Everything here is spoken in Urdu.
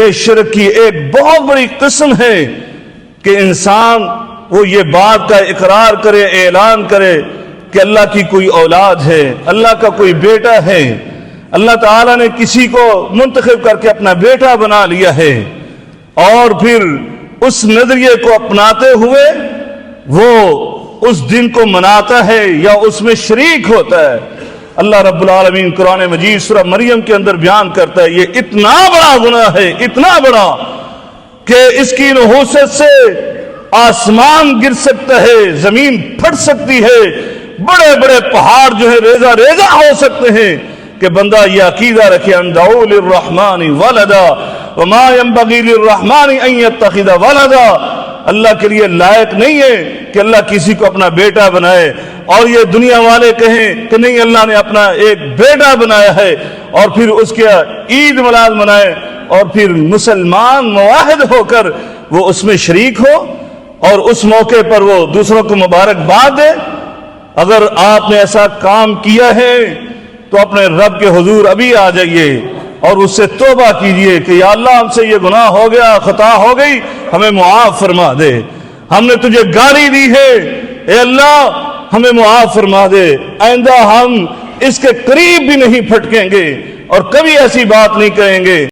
یہ شرک کی ایک بہت بڑی قسم ہے کہ انسان وہ یہ بات کا اقرار کرے، اعلان کرے کہ اللہ کی کوئی اولاد ہے، اللہ کا کوئی بیٹا ہے، اللہ تعالیٰ نے کسی کو منتخب کر کے اپنا بیٹا بنا لیا ہے، اور پھر اس نظریے کو اپناتے ہوئے وہ اس دن کو مناتا ہے یا اس میں شریک ہوتا ہے۔ اللہ رب العالمین قرآن مجید سورہ مریم کے اندر بیان کرتا ہے یہ اتنا بڑا گناہ ہے، اتنا بڑا کہ اس کی نحوست سے آسمان گر سکتا ہے، زمین پھٹ سکتی ہے، بڑے بڑے پہاڑ جو ہے ریزہ ریزہ ہو سکتے ہیں کہ بندہ یہ عقیدہ رکھے ان دعوا للرحمن ولدا وما ينبغي للرحمن ان يتخذ ولدا، اللہ کے لیے لائق نہیں ہے کہ اللہ کسی کو اپنا بیٹا بنائے، اور یہ دنیا والے کہیں کہ نہیں اللہ نے اپنا ایک بیٹا بنایا ہے، اور پھر اس کے عید میلاد منائے، اور پھر مسلمان موحد ہو کر وہ اس میں شریک ہو اور اس موقع پر وہ دوسروں کو مبارکباد دے۔ اگر آپ نے ایسا کام کیا ہے تو اپنے رب کے حضور ابھی آ جائیے اور اس سے توبہ کیجئے کہ یا اللہ ہم سے یہ گناہ ہو گیا، خطا ہو گئی، ہمیں معاف فرما دے، ہم نے تجھے گالی دی ہے، اے اللہ ہمیں معاف فرما دے، آئندہ ہم اس کے قریب بھی نہیں پھٹکیں گے اور کبھی ایسی بات نہیں کہیں گے۔